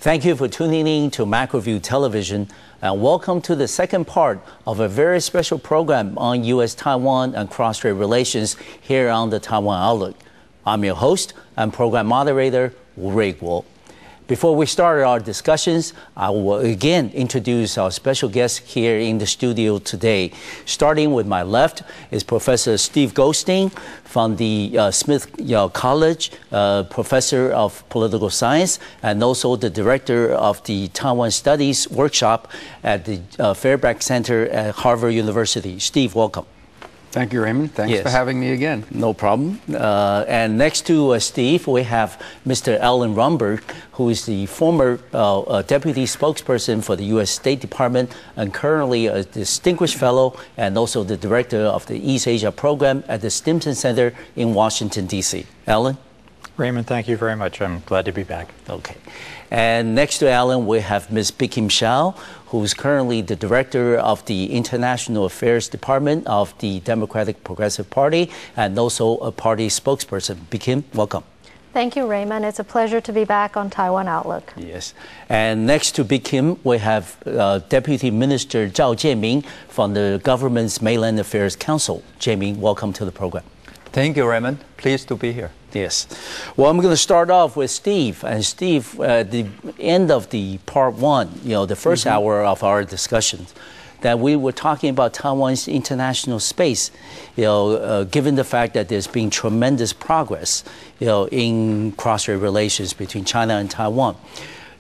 Thank you for tuning in to MacroView Television, and welcome to the second part of a very special program on U.S.-Taiwan and cross-strait relations here on the Taiwan Outlook. I'm your host and program moderator, Wu Ruiguo. Before we start our discussions, I will again introduce our special guest here in the studio today. Starting with my left is Professor Steve Goldstein from the Smith College, Professor of Political Science, and also the Director of the Taiwan Studies Workshop at the Fairbanks Center at Harvard University. Steve, welcome. Thank you, Raymond. Thanks for having me again. No problem. And next to Steve, we have Mr. Alan Rumberg, who is the former deputy spokesperson for the U.S. State Department and currently a distinguished fellow and also the director of the East Asia program at the Stimson Center in Washington, D.C. Alan? Raymond, thank you very much. I'm glad to be back. Okay. And next to Alan, we have Ms. Bi-Khim Hsiao, who is currently the director of the International Affairs Department of the Democratic Progressive Party and also a party spokesperson. Bi-Khim, welcome. Thank you, Raymond. It's a pleasure to be back on Taiwan Outlook. Yes. And next to Bi-Khim, we have Deputy Minister Zhao Jianming from the government's Mainland Affairs Council. Jianming, welcome to the program. Thank you, Raymond. Pleased to be here. Yes. Well, I'm going to start off with Steve. And Steve, at the end of the part one, the first hour of our discussions, that we were talking about Taiwan's international space, given the fact that there's been tremendous progress, in cross-strait relations between China and Taiwan.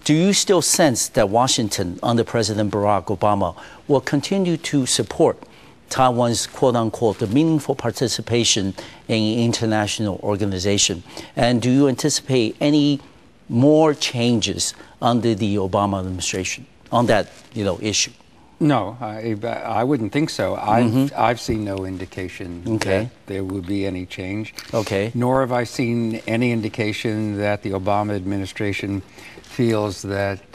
Do you still sense that Washington, under President Barack Obama, will continue to support Taiwan's quote-unquote the meaningful participation in international organization? And do you anticipate any more changes under the Obama administration on that issue? No, I wouldn't think so. I've seen no indication that there would be any change. Okay. Nor have I seen any indication that the Obama administration feels that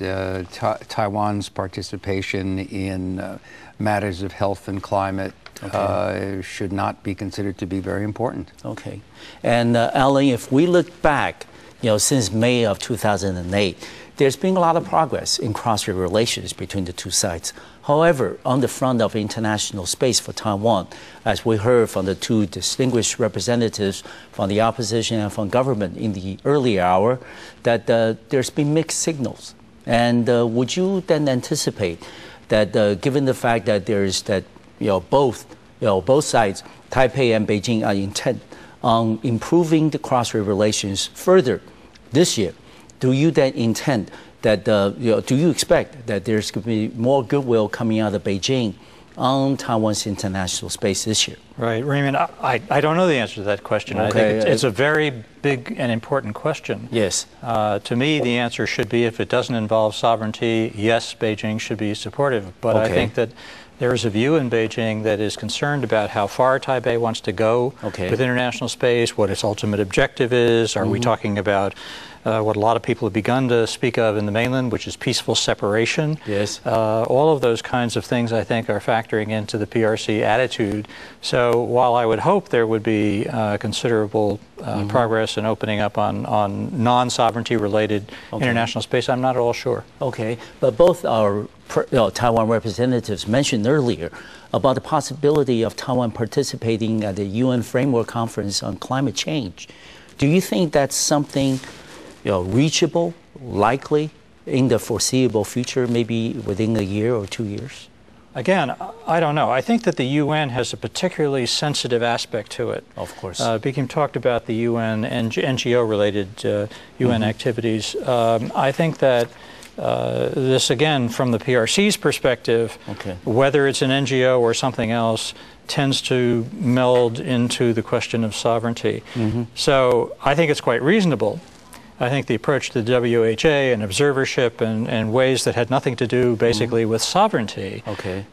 Taiwan's participation in matters of health and climate should not be considered to be very important. Okay. And Alan, if we look back, since May of 2008, there's been a lot of progress in cross-strait relations between the two sides. However, on the front of international space for Taiwan, as we heard from the two distinguished representatives from the opposition and from government in the earlier hour, that there's been mixed signals. And would you then anticipate that given the fact that there is that both sides, Taipei and Beijing, are intent on improving the cross-strait relations further this year, do you then intend that do you expect that there's going to be more goodwill coming out of Beijing on Taiwan's international space this year? Right, Raymond, I don't know the answer to that question. Okay. I think it's a very big and important question. Yes. To me, the answer should be, if it doesn't involve sovereignty, yes, Beijing should be supportive. But I think that there is a view in Beijing that is concerned about how far Taipei wants to go with international space, what its ultimate objective is. Are we talking about what a lot of people have begun to speak of in the mainland, which is peaceful separation? Yes. All of those kinds of things, I think, are factoring into the PRC attitude. So while I would hope there would be considerable progress in opening up on non-sovereignty related international space, I'm not at all sure. Okay, but both our Taiwan representatives mentioned earlier about the possibility of Taiwan participating at the UN Framework Conference on Climate Change. Do you think that's something reachable, likely in the foreseeable future, maybe within a year or 2 years? Again, I don't know. I think that the UN has a particularly sensitive aspect to it. Of course. Bi-Khim talked about the UN and NGO-related UN activities. I think that this, again, from the PRC's perspective, whether it's an NGO or something else, tends to meld into the question of sovereignty. So I think it's quite reasonable. I think the approach to the WHA and observership and ways that had nothing to do basically with sovereignty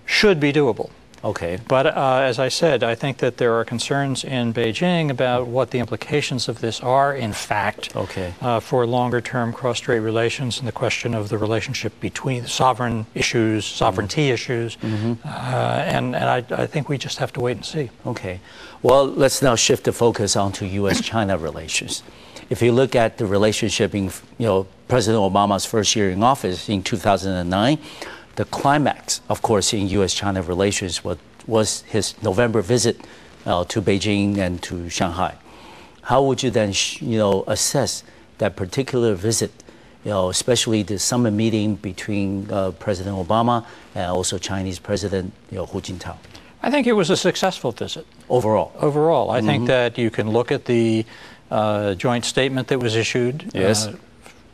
should be doable. Okay. But as I said, I think that there are concerns in Beijing about what the implications of this are, in fact, for longer-term cross-strait relations and the question of the relationship between sovereign issues, sovereignty issues, and I think we just have to wait and see. Okay. Well, let's now shift the focus onto U.S.-China relations. If you look at the relationship in President Obama's first year in office in 2009. The climax, of course, in U.S.-China relations was his November visit to Beijing and to Shanghai. How would you then, assess that particular visit, especially the summit meeting between President Obama and also Chinese President Hu Jintao? I think it was a successful visit. Overall? Overall. I think that you can look at the joint statement that was issued. Yes.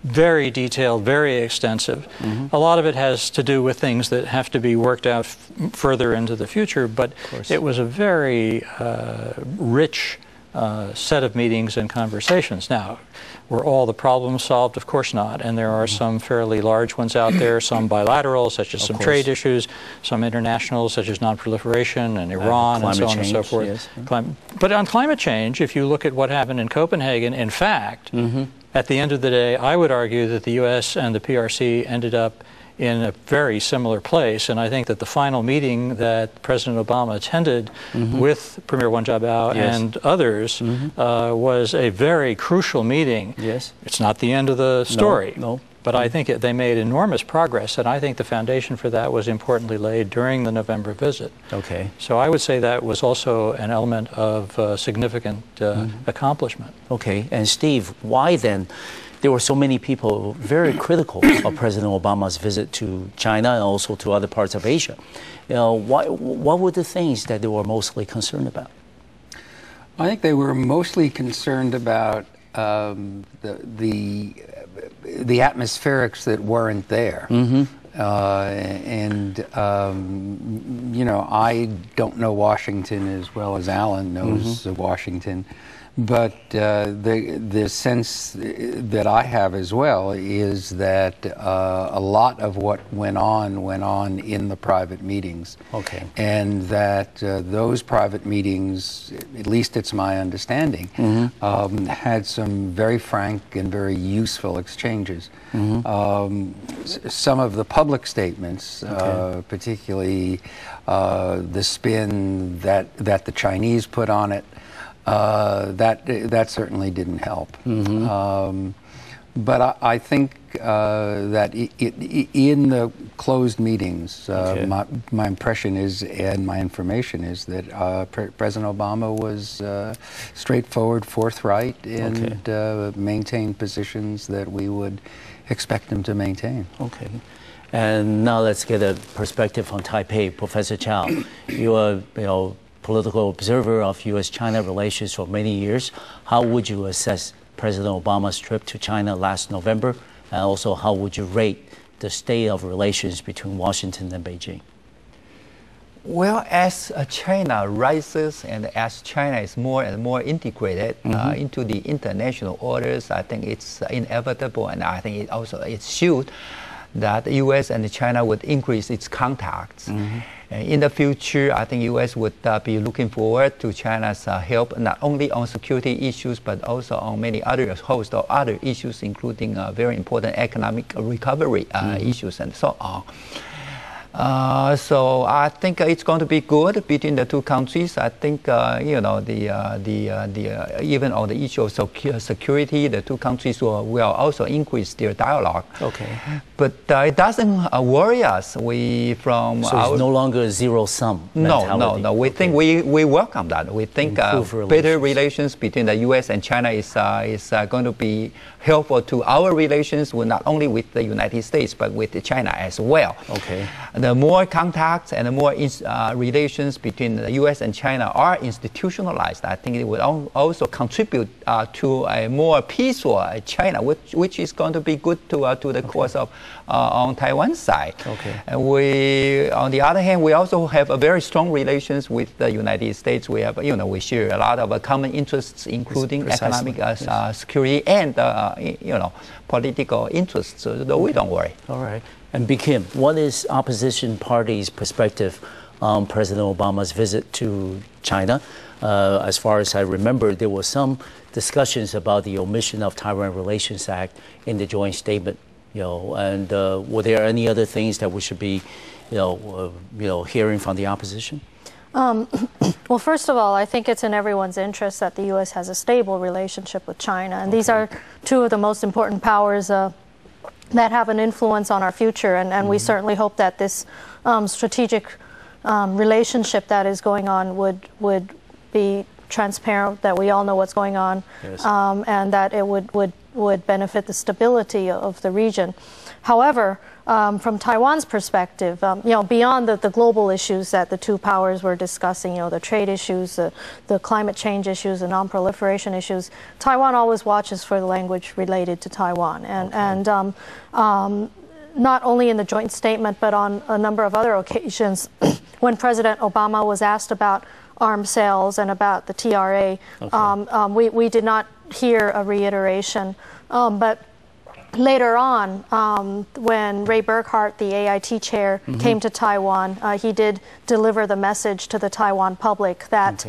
Very detailed, very extensive. A lot of it has to do with things that have to be worked out further into the future, but it was a very rich set of meetings and conversations. Now, were all the problems solved? Of course not. And there are some fairly large ones out there, some bilateral, such as some trade issues, some international, such as nonproliferation and Iran and so on and so forth. Yes. But on climate change, if you look at what happened in Copenhagen, in fact, at the end of the day, I would argue that the U.S. and the PRC ended up in a very similar place, and I think that the final meeting that President Obama attended with Premier Wen Jiabao and others was a very crucial meeting. Yes. It's not the end of the story. No. But I think they made enormous progress, and I think the foundation for that was importantly laid during the November visit. Okay. So I would say that was also an element of significant accomplishment. Okay. And Steve, why then there were so many people very critical of President Obama's visit to China and also to other parts of Asia? What were the things that they were mostly concerned about? I think they were mostly concerned about the atmospherics that weren't there. I don't know Washington as well as Alan knows Washington, but the sense that I have as well is that a lot of what went on in the private meetings. Okay. And that those private meetings, at least it's my understanding, had some very frank and very useful exchanges. Some of the public statements, particularly the spin that the Chinese put on it, that certainly didn't help. But I think that in the closed meetings, my impression is, and my information is, that President Obama was straightforward, forthright, and maintained positions that we would expect him to maintain. Okay. And now let's get a perspective on Taipei. Professor Chow, you are, political observer of U.S.-China relations for many years. How would you assess President Obama's trip to China last November? And also, how would you rate the state of relations between Washington and Beijing? Well, as China rises and as China is more and more integrated into the international orders, I think it's inevitable, and I think it should, that the U.S. and China would increase its contacts. In the future, I think U.S. would be looking forward to China's help, not only on security issues, but also on many other host of other issues, including very important economic recovery issues and so on. So I think it's going to be good between the two countries. I think even on the issue of security, the two countries will also increase their dialogue. Okay. But it doesn't worry us. So it's no longer a zero-sum mentality. No. We think we welcome that. We think better relations between the U.S. and China is going to be helpful to our relations, not only with the United States, but with China as well. Okay. The more contacts and the more relations between the U.S. and China are institutionalized, I think it will also contribute to a more peaceful China, which is going to be good to the cause of on Taiwan's side. Okay. And on the other hand, we also have a very strong relations with the United States. We have, we share a lot of common interests, including economic security and political interests. So we don't worry. All right. And Bi Khim, what is opposition party's perspective on President Obama's visit to China? As far as I remember, there were some discussions about the omission of Taiwan Relations Act in the joint statement. And were there any other things that we should be, hearing from the opposition? Well, first of all, I think it's in everyone's interest that the U.S. has a stable relationship with China, and these are two of the most important powers that have an influence on our future. And we certainly hope that this strategic relationship that is going on would be transparent, that we all know what's going on, yes. And that it would benefit the stability of the region. However, from Taiwan's perspective, beyond the global issues that the two powers were discussing, the trade issues, the climate change issues, the non-proliferation issues, Taiwan always watches for the language related to Taiwan. And not only in the joint statement, but on a number of other occasions, when President Obama was asked about arms sales and about the TRA, we did not hear a reiteration. But later on, when Ray Burkhart, the AIT chair, came to Taiwan, he did deliver the message to the Taiwan public that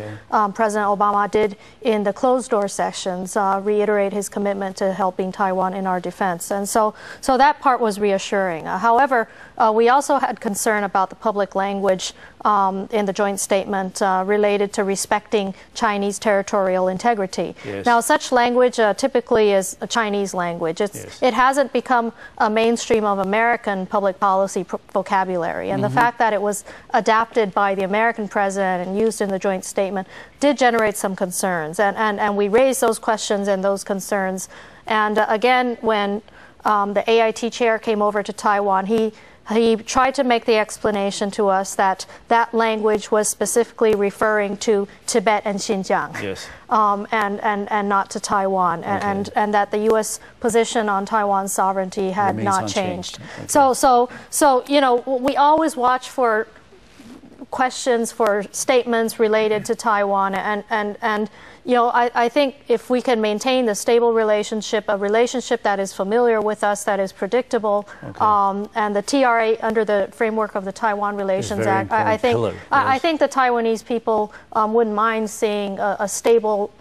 President Obama did in the closed-door sessions reiterate his commitment to helping Taiwan in our defense. And so that part was reassuring. However, we also had concern about the public language in the joint statement related to respecting Chinese territorial integrity. Yes. Now, such language typically is a Chinese language. It hasn't become a mainstream of American public policy vocabulary. And the fact that it was adapted by the American president and used in the joint statement did generate some concerns. And we raised those questions and those concerns. And again, when the AIT chair came over to Taiwan, he tried to make the explanation to us that that language was specifically referring to Tibet and Xinjiang, yes. And not to Taiwan, and that the U.S. position on Taiwan's sovereignty had not changed. So we always watch for questions, for statements related to Taiwan, and I think if we can maintain the stable relationship, a relationship that is familiar with us, that is predictable, and the TRA under the framework of the Taiwan Relations Act, I think the Taiwanese people wouldn't mind seeing a stable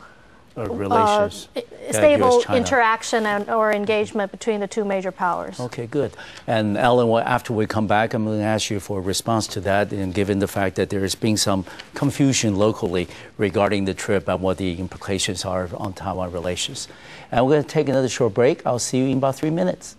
stable interaction or engagement between the two major powers. Okay, good. And Ellen, after we come back, I'm going to ask you for a response to that, and given the fact that there has been some confusion locally regarding the trip and what the implications are on Taiwan relations. And we're going to take another short break. I'll see you in about 3 minutes.